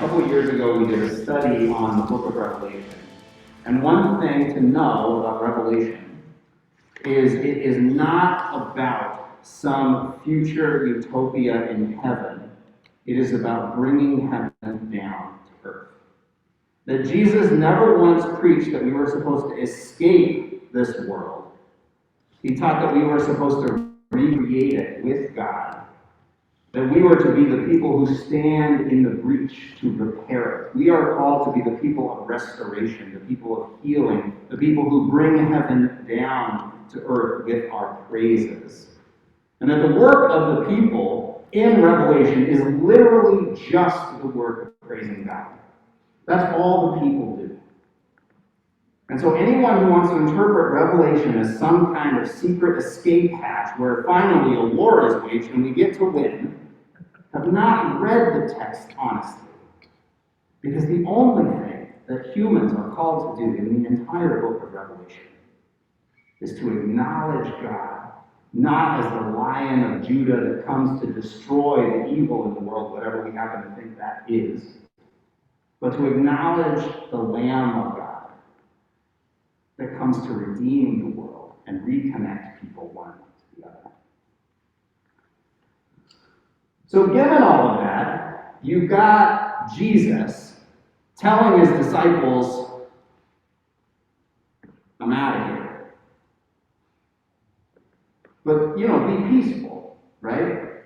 couple of years ago, we did a study on the book of Revelation. And one thing to know about Revelation is it is not about some future utopia in heaven. It is about bringing heaven down to earth. That Jesus never once preached that we were supposed to escape this world. He taught that we were supposed to recreate it with God. That we were to be the people who stand in the breach to repair it. We are called to be the people of restoration, the people of healing, the people who bring heaven down to earth with our praises. And that the work of the people in Revelation is literally just the work of praising God. That's all the people do. And so anyone who wants to interpret Revelation as some kind of secret escape hatch where finally a war is waged and we get to win, have not read the text honestly. Because the only thing that humans are called to do in the entire book of Revelation is to acknowledge God, not as the Lion of Judah that comes to destroy the evil in the world, whatever we happen to think that is, but to acknowledge the Lamb of God that comes to redeem the world and reconnect people one to the other. So given all of that, you've got Jesus telling his disciples, I'm out of here. But, be peaceful, right?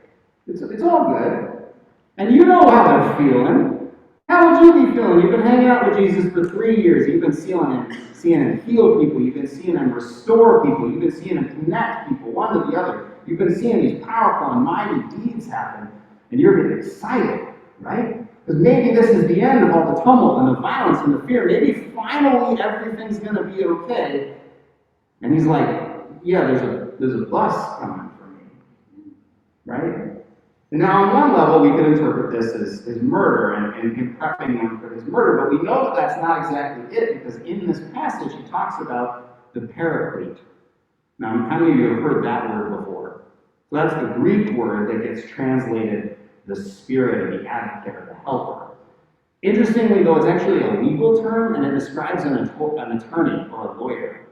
It's all good. And you know how they're feeling. How would you be feeling? You've been hanging out with Jesus for 3 years. You've been seeing him heal people. You've been seeing him restore people. You've been seeing him connect people one to the other. You've been seeing these powerful and mighty deeds happen. And you're getting excited, right? Because maybe this is the end of all the tumult and the violence and the fear. Maybe finally everything's going to be okay. And he's like, yeah, there's a bus coming for me, right? And now on one level, we can interpret this as murder and him prepping him for his murder, but we know that that's not exactly it, because in this passage, he talks about the paraclete. Now, how many of you have heard that word before? So that's the Greek word that gets translated the spirit or the advocate or the helper. Interestingly, though, it's actually a legal term, and it describes an attorney or a lawyer.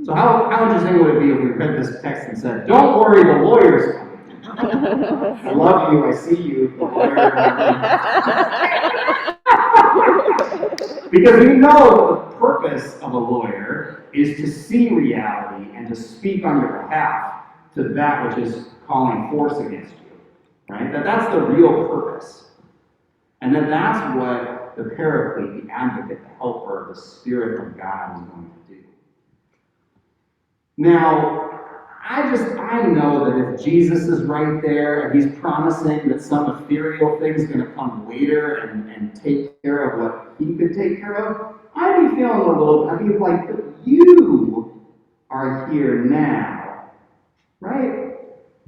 So how interesting would it be if we read this text and said, don't worry, the lawyer's coming. I love you, I see you, the lawyer. Because you know the purpose of a lawyer is to see reality and to speak on your behalf to that which is calling force against you. Right? That's the real purpose. And that's what the paraclete, the advocate, the helper, the Spirit of God is going to do. Now, I know that if Jesus is right there and he's promising that some ethereal thing is going to come later and take care of what he could take care of, I'd be feeling I'd be like, but you are here now, right?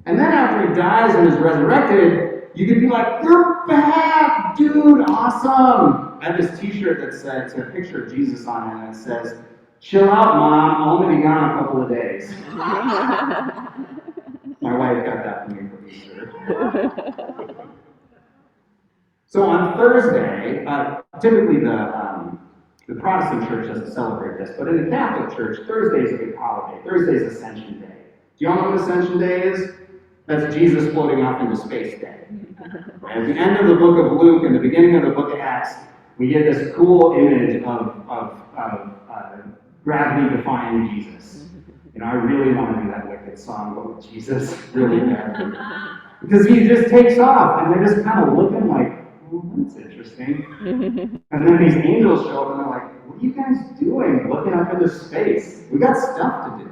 And then after he dies and is resurrected, you could be like, you're back, dude, awesome. I have this t-shirt that says, it's a picture of Jesus on it, and it says, chill out, Mom, I'll only be gone a couple of days. My wife got that for me for Easter. So on Thursday, typically the Protestant church doesn't celebrate this, but in the Catholic church, Thursday is a big holiday. Thursday is Ascension Day. Do y'all know what Ascension Day is? That's Jesus floating off into space day. At the end of the book of Luke and the beginning of the book of Acts, we get this cool image of gravity-defying Jesus. I really want to do that wicked song with Jesus really badly. Because he just takes off, and they're just kind of looking like, oh, that's interesting. And then these angels show up, and they're like, what are you guys doing looking up into space? We got stuff to do,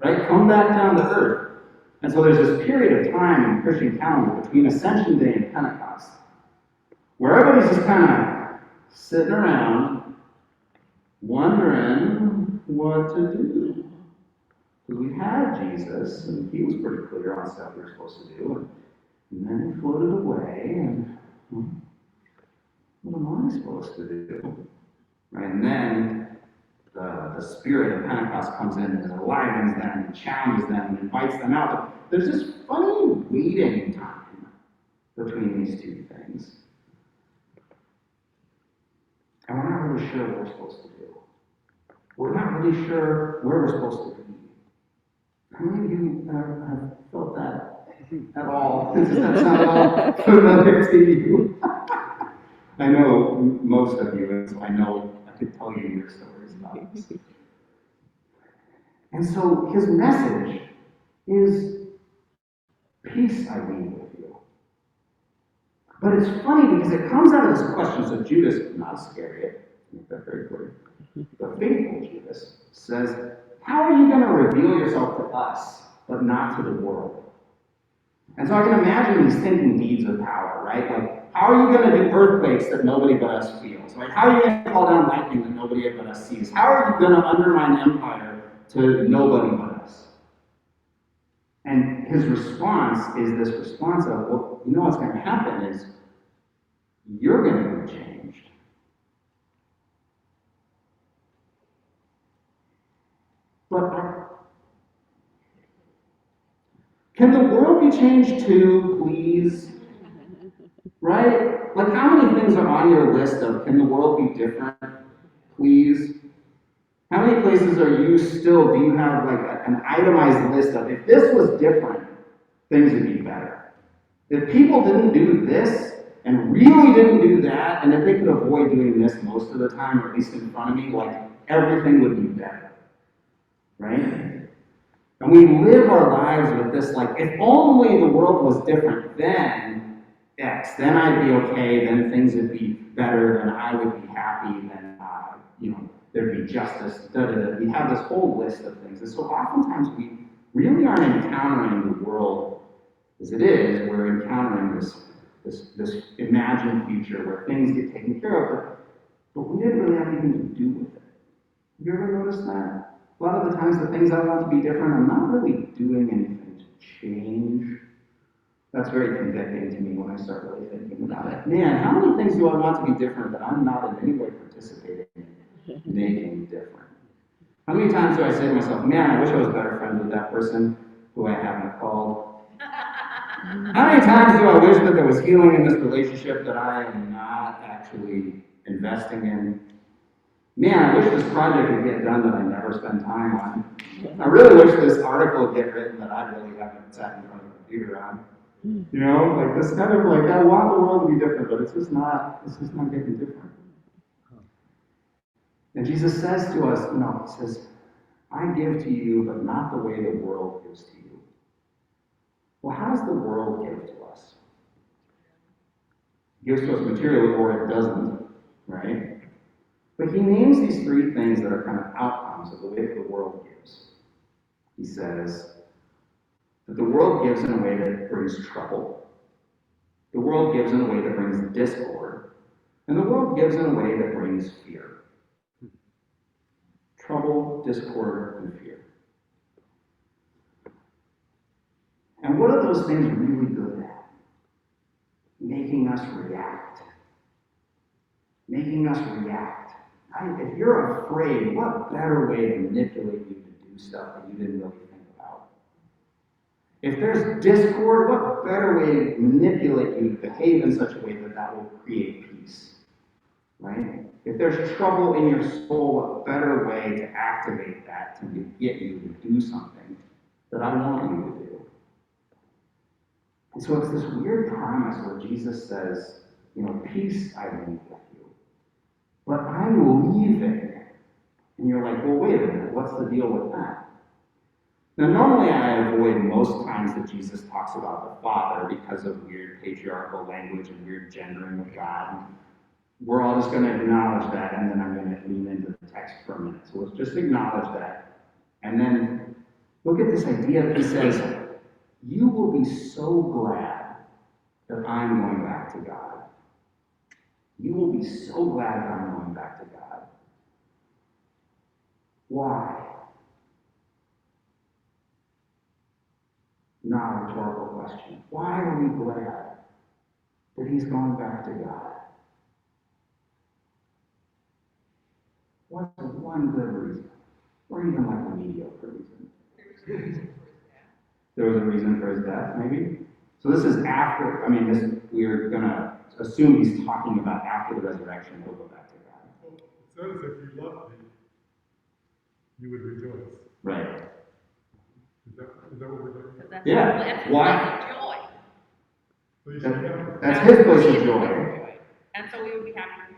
right? Come back down to earth. And so there's this period of time in the Christian calendar between Ascension Day and Pentecost where everybody's just kind of sitting around wondering what to do. Because we had Jesus, and he was pretty clear on stuff we were supposed to do. And then he floated away, and what am I supposed to do? Right? And then the spirit of Pentecost comes in and enlivens them, and challenges them, and invites them out. But there's this funny waiting time between these two things. sure what we're supposed to do. We're not really sure where we're supposed to be. How many of you have felt that at all? Does that sound at all familiar to you? I know most of you, and so I know I could tell you your stories about this. And so his message is, peace I leave with you. But it's funny because it comes out of this question. So Judas, not Iscariot, make that very clear, the faithful Judas, says, how are you going to reveal yourself to us, but not to the world? And so I can imagine these thinking deeds of power, right? Like, how are you going to do earthquakes that nobody but us feels? Right? How are you going to call down lightning that nobody but us sees? How are you going to undermine empire to nobody but us? And his response is this response of, well, you know what's going to happen is you're going to be changed. But can the world be changed too, please? Right? Like, how many things are on your list of, can the world be different, please? How many places are you still, do you have like an itemized list of, if this was different, things would be better? If people didn't do this, and really didn't do that, and if they could avoid doing this most of the time, or at least in front of me, like, everything would be better. Right? And we live our lives with this, like, if only the world was different, then X, then I'd be okay, then things would be better, then I would be happy, then, there'd be justice, da-da-da. We have this whole list of things. And so oftentimes we really aren't encountering the world as it is. We're encountering this imagined future where things get taken care of, but we didn't really have anything to do with it. Have you ever noticed that? A lot of the times the things I want to be different, I'm not really doing anything to change. That's very convicting to me when I start really thinking about it. Man, how many things do I want to be different that I'm not in any way participating in making different? How many times do I say to myself, man, I wish I was better friends with that person who I haven't called? How many times do I wish that there was healing in this relationship that I am not actually investing in? Man, I wish this project would get done that I never spend time on. I really wish this article would get written that I really haven't sat in front of a computer on. You know, like this kind of like, I want the world to be different, but it's just not getting different. And Jesus says to us, he says, I give to you, but not the way the world gives to you. Well, how does the world give to us? It gives to us materially or it doesn't, right? But he names these three things that are kind of outcomes of the way that the world gives. He says that the world gives in a way that brings trouble. The world gives in a way that brings discord. And the world gives in a way that brings fear. Trouble, discord, and fear. And what are those things really good at? Making us react. Making us react. If you're afraid, what better way to manipulate you to do stuff that you didn't really think about? If there's discord, what better way to manipulate you to behave in such a way that will create peace? Right? If there's trouble in your soul, what better way to activate that to get you to do something that I want you to do? And so it's this weird promise where Jesus says, peace I leave with you, but I'm leaving. And you're like, well, wait a minute, what's the deal with that? Now, normally I avoid most times that Jesus talks about the Father because of weird patriarchal language and weird gendering of God. We're all just going to acknowledge that, and then I'm going to lean into the text for a minute. So let's just acknowledge that. And then look at this idea that he says, you will be so glad that I'm going back to God. You will be so glad that I'm going back to God. Why? Not a rhetorical question. Why are we glad that he's going back to God? What's one good reason? Or even like a mediocre reason? There was a reason for his death, maybe? So this is after, we're going to assume he's talking about after the resurrection, he'll go back to God. says if you love me, you would rejoice. Right. Is that what we're doing? Yeah. That's Why? joy. So you should know. That's his place of joy. And so we would be happy.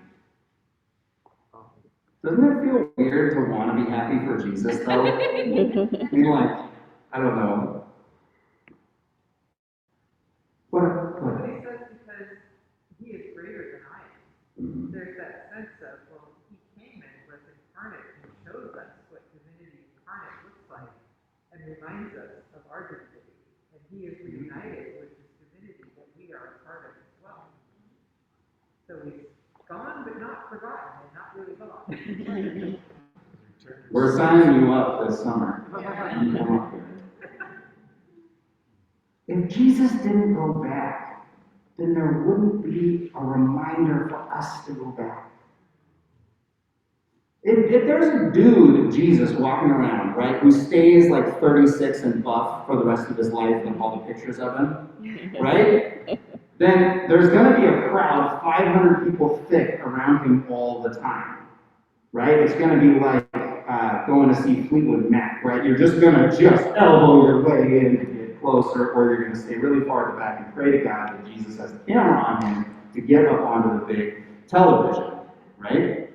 Doesn't it feel weird to want to be happy for Jesus, though? I mean, like, I don't know. What? But he says because he is greater than I am. Mm-hmm. There's that sense of, well, he came and was incarnate and shows us what divinity incarnate looks like and reminds us of our divinity. And he is reunited with this divinity that we are a part of as well. So he's gone but not forgotten and not really gone. We're signing you up this summer. Yeah. You come up here. If Jesus didn't go back, then there wouldn't be a reminder for us to go back. If there's a dude, Jesus, walking around, right, who stays like 36 and buff for the rest of his life and all the pictures of him, right, then there's going to be a crowd 500 people thick around him all the time, right? It's going to be like going to see Fleetwood Mac, right? You're just going to just elbow your way in to get closer, or you're going to stay really far at the back and pray to God that Jesus has the camera on him to get up onto the big television, right?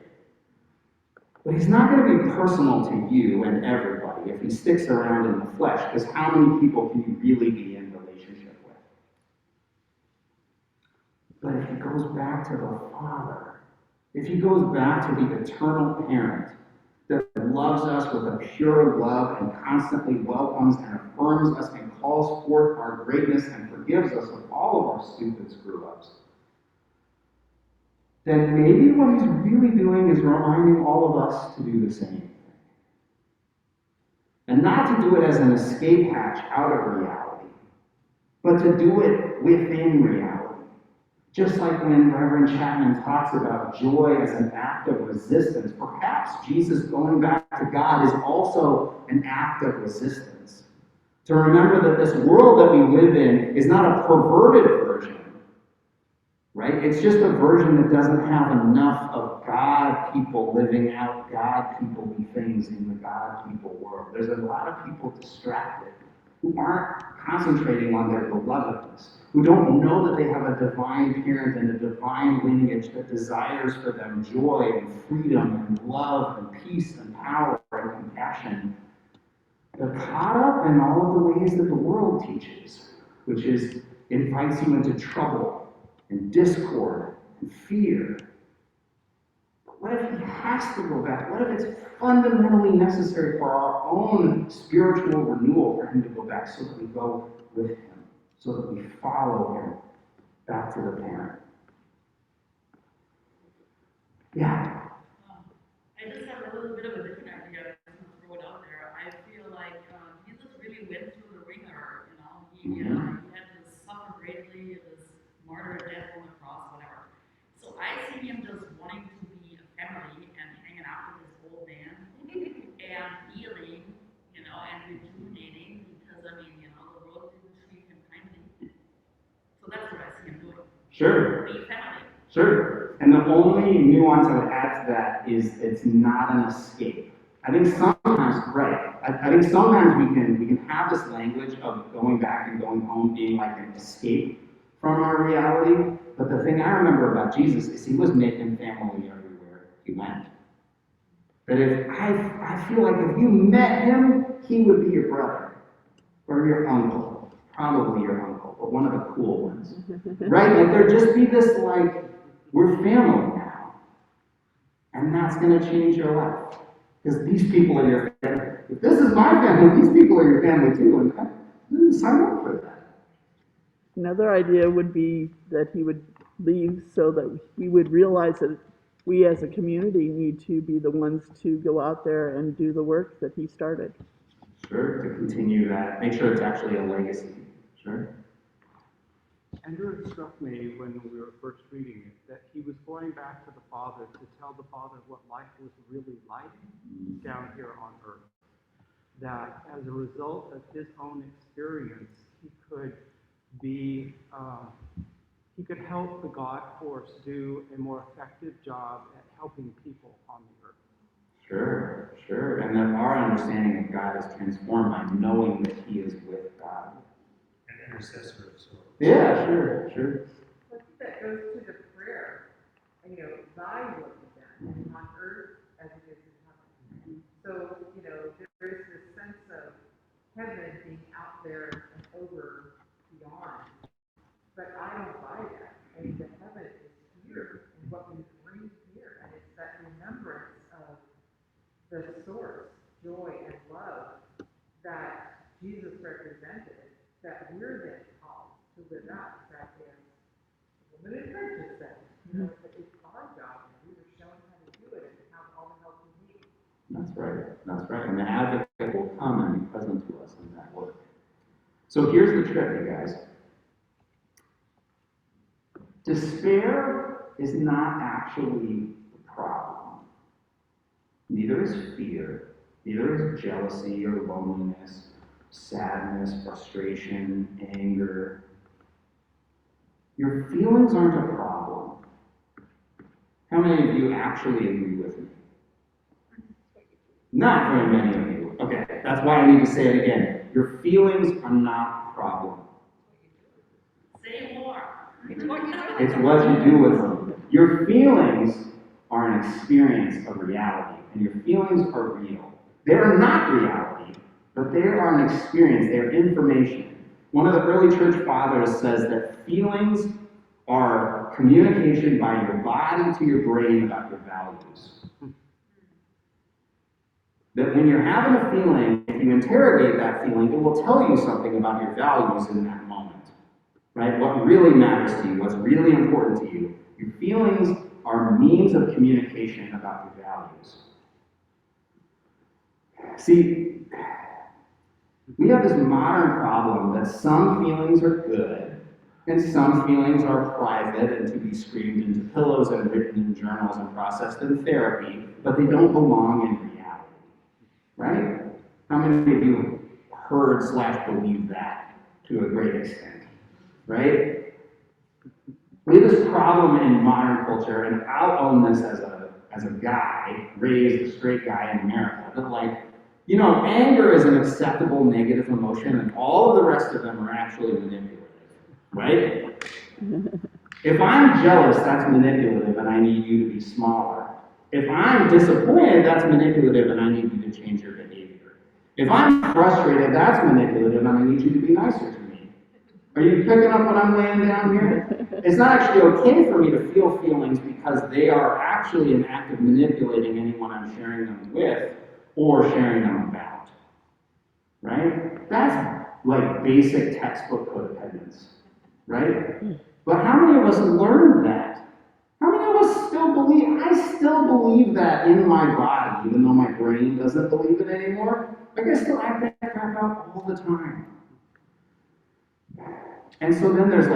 But he's not going to be personal to you and everybody if he sticks around in the flesh, because how many people can you really be in relationship with? But if he goes back to the Father, if he goes back to the eternal parent that loves us with a pure love and constantly welcomes and affirms us and calls forth our greatness and forgives us of all of our stupid screw-ups, then maybe what he's really doing is reminding all of us to do the same thing. And not to do it as an escape hatch out of reality, but to do it within reality. Just like when Reverend Chapman talks about joy as an act of resistance, perhaps Jesus going back to God is also an act of resistance. To remember that this world that we live in is not a perverted version, right? It's just a version that doesn't have enough of God people living out God people things in the God people world. There's a lot of people distracted who aren't concentrating on their belovedness, who don't know that they have a divine parent and a divine lineage that desires for them joy and freedom and love and peace and power and compassion. They're caught up in all of the ways that the world teaches, which is invites you into trouble and discord and fear. But what if he has to go back? What if it's fundamentally necessary for our own spiritual renewal for him to go back so that we go with him, so that we follow him back to the parent? Yeah. I just have a little bit of a different idea to throw it out there. I feel like Jesus really went through the ringer, you know. He had to suffer greatly, this martyr death on the cross, whatever. So I see him just wanting to be a family and hanging out with his old man and healing, you know, and rejuvenating because, I mean, you know, the world didn't treat him kindly. So that's what I see him doing. Sure. Be family. Sure. And the only nuance I would add to that is it's not an escape. I think sometimes, right, I think sometimes we can have this language of going back and going home being like an escape from our reality. But the thing I remember about Jesus is he was making family everywhere he went. That if I feel like if you met him, he would be your brother or your uncle, probably your uncle, but one of the cool ones, right? Like there'd just be this like, we're family now, and that's going to change your life because these people are your family. If this is my family, these people are your family too, and I didn't sign up for that. Another idea would be that he would leave so that we would realize that we as a community need to be the ones to go out there and do the work that he started. Sure, to continue that, make sure it's actually a legacy. Sure. Andrew, it struck me when we were first reading it that he was going back to the Father to tell the Father what life was really like down here on earth. That as a result of his own experience, he could be he could help the God force do a more effective job at helping people on the earth. Sure, sure. And that our understanding of God is transformed by knowing that He is with God. And intercessor of sorts. Yeah, sure, sure. I think that goes to the prayer, thy will be done on earth as it is in heaven. So, there is this sense of heaven being out there and over beyond. But I don't buy that. I mean, the heaven is here and what we bring here. And it's that remembrance of the source, joy, and love that Jesus represented that we're then called to live out. That is, the woman in church has said, that it's our job and we were shown how to do it and have all the help we need. That's right. That's right. And the advocate will come and be present to us in that work. So here's the trick, you guys. Despair is not actually the problem. Neither is fear. Neither is jealousy or loneliness, sadness, frustration, anger. Your feelings aren't a problem. How many of you actually agree with me? Not very many of you. Okay, that's why I need to say it again. Your feelings are not a problem. Say more. It's what you do with them. Your feelings are an experience of reality, and your feelings are real. They are not reality, but they are an experience. They are information. One of the early church fathers says that feelings are communication by your body to your brain about your values. That when you're having a feeling, if you interrogate that feeling, it will tell you something about your values in that moment. Right? What really matters to you, what's really important to you. Your feelings are means of communication about your values. See, we have this modern problem that some feelings are good and some feelings are private and to be screamed into pillows and written in journals and processed in therapy, but they don't belong in reality. Right? How many of you heard/believe that to a great extent? Right? We have this problem in modern culture, and I'll own this as a guy, raised a straight guy in America, that anger is an acceptable negative emotion, and all of the rest of them are actually manipulative, right? If I'm jealous, that's manipulative, and I need you to be smaller. If I'm disappointed, that's manipulative, and I need you to change your behavior. If I'm frustrated, that's manipulative, and I need you to be nicer to me. Are you picking up what I'm laying down here? It's not actually okay for me to feel feelings because they are actually an act of manipulating anyone I'm sharing them with or sharing them about. Right? That's like basic textbook codependence. Right? But how many of us learned that? How many of us still believe? I still believe that in my body, even though my brain doesn't believe it anymore. Like I still act that crap out all the time. And so then there's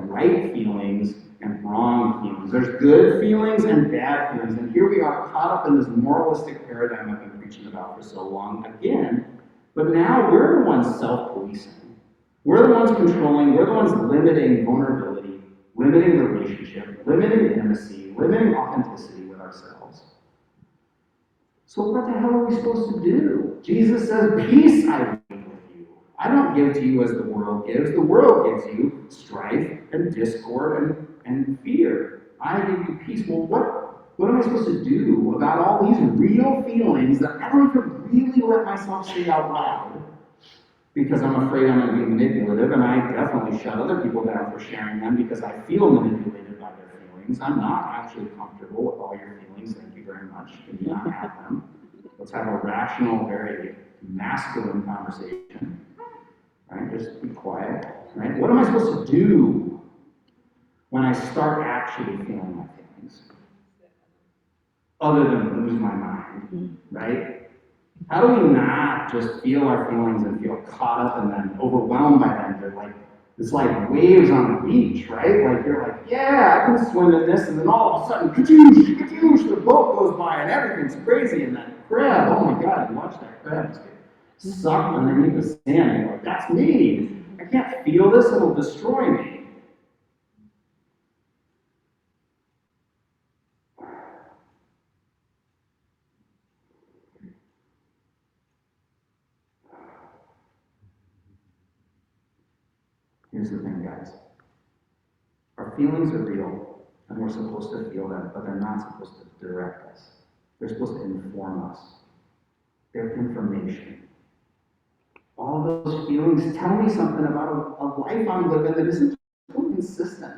right feelings and wrong feelings. There's good feelings and bad feelings. And here we are caught up in this moralistic paradigm I've been preaching about for so long again. But now we're the ones self-policing. We're the ones controlling. We're the ones limiting vulnerability, limiting relationship, limiting intimacy, limiting authenticity with ourselves. So what the hell are we supposed to do? Jesus says, peace I leave with you. I don't give to you as the world gives. The world gives you strife and discord and fear. I give you peace. Well, what am I supposed to do about all these real feelings that I don't even really let myself say out loud? Because I'm afraid I'm going to be manipulative, and I definitely shut other people down for sharing them because I feel manipulated by their feelings. I'm not actually comfortable with all your feelings. Thank you very much. Can you not have them? Let's have a rational, very masculine conversation. Right? Just be quiet. Right? What am I supposed to do when I start actually feeling my feelings? Other than lose my mind, right? How do we not just feel our feelings and feel caught up in them, overwhelmed by them? It's like waves on the beach, right? Like you're like, yeah, I can swim in this, and then all of a sudden, ka-choosh, ka-choosh, the boat goes by and everything's crazy, and that crab, oh my God, you watch that crab just get sucked underneath the sand, and you're like, that's me. I can't feel this, it'll destroy me. Here's the thing, guys. Our feelings are real, and we're supposed to feel them, but they're not supposed to direct us. They're supposed to inform us. They're information. All those feelings tell me something about a life I'm living that isn't consistent.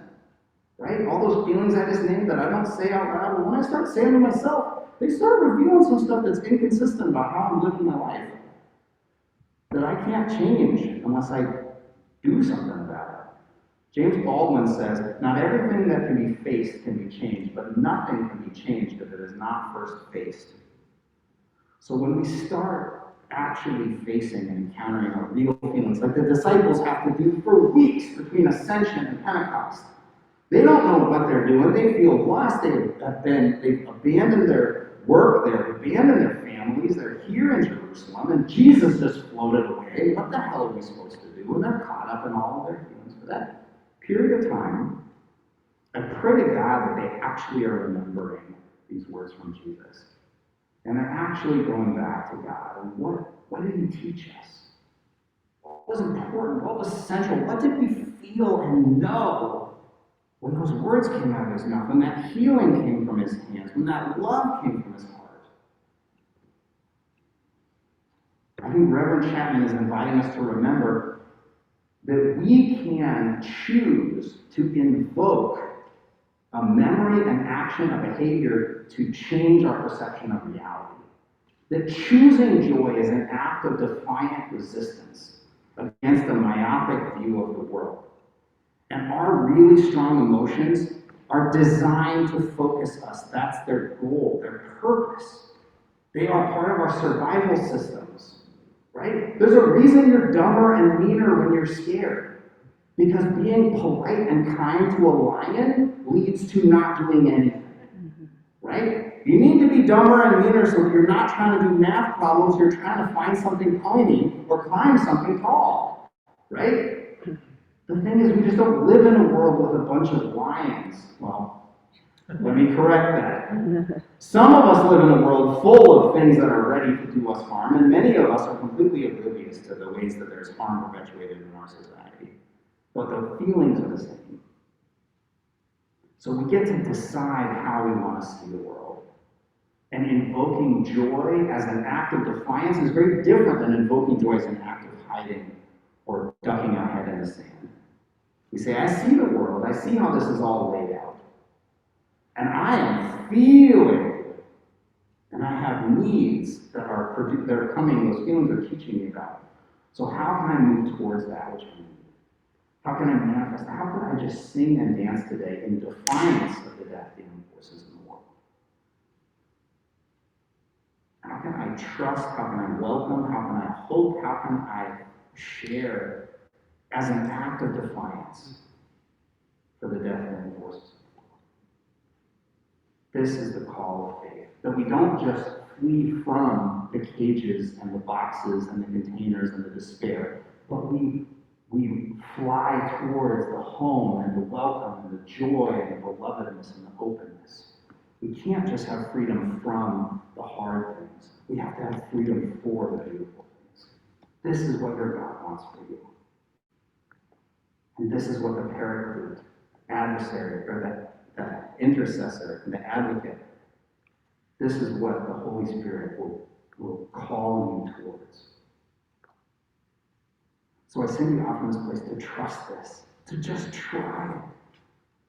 Right? All those feelings I just named that I don't say out loud, but when I start saying to myself, they start revealing some stuff that's inconsistent about how I'm living my life. That I can't change unless I do something about it. James Baldwin says, not everything that can be faced can be changed, but nothing can be changed if it is not first faced. So when we start actually facing and encountering our real feelings, like the disciples have to do for weeks between Ascension and Pentecost, they don't know what they're doing. They feel lost. They've abandoned their work. They've abandoned their families. They're here in Jerusalem, and Jesus just floated away. What the hell are we supposed to do? And they're caught up in all of their feelings for that period of time. I pray to God that they actually are remembering these words from Jesus. And they're actually going back to God. And what did he teach us? What was important? What was central? What did we feel and know when those words came out of his mouth, when that healing came from his hands, when that love came from his heart? I think Reverend Chapman is inviting us to remember that we can choose to invoke a memory, an action, a behavior to change our perception of reality. That choosing joy is an act of defiant resistance against a myopic view of the world. And our really strong emotions are designed to focus us. That's their goal, their purpose. They are part of our survival systems, right? There's a reason you're dumber and meaner when you're scared. Because being polite and kind to a lion leads to not doing anything, right? You need to be dumber and meaner so that you're not trying to do math problems, you're trying to find something tiny or climb something tall, right? The thing is, we just don't live in a world with a bunch of lions. Well, let me correct that. Some of us live in a world full of things that are ready to do us harm, and many of us are completely oblivious to the ways that there's harm perpetuated in our society. But the feelings are the same. So we get to decide how we want to see the world. And invoking joy as an act of defiance is very different than invoking joy as an act of hiding or ducking our head in the sand. We say, I see the world, I see how this is all laid out. And I am feeling, and I have needs that are coming, those feelings are teaching me about. So how can I move towards that which I need? How can I manifest? How can I just sing and dance today in defiance of the death-dealing forces in the world? How can I trust? How can I welcome? How can I hope? How can I share as an act of defiance for the death-dealing forces? This is the call of faith. That we don't just flee from the cages and the boxes and the containers and the despair, but we fly towards the home and the welcome and the joy and the belovedness and the openness. We can't just have freedom from the hard things. We have to have freedom for the beautiful things. This is what your God wants for you. And this is what the paraclete, adversary, or the intercessor, and the advocate, this is what the Holy Spirit will call you towards. So I send you out from this place to trust this, to just try it.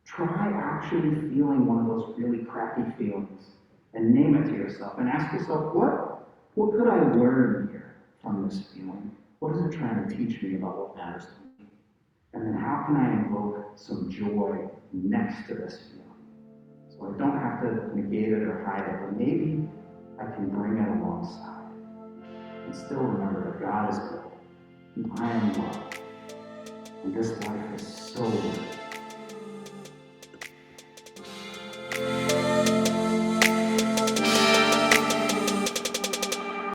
Try actually feeling one of those really crappy feelings and name it to yourself and ask yourself, what could I learn here from this feeling? What is it trying to teach me about what matters to me? And then how can I invoke some joy next to this feeling? So I don't have to negate it or hide it, but maybe I can bring it alongside and still remember that God is good and I am loved. And this life is so good.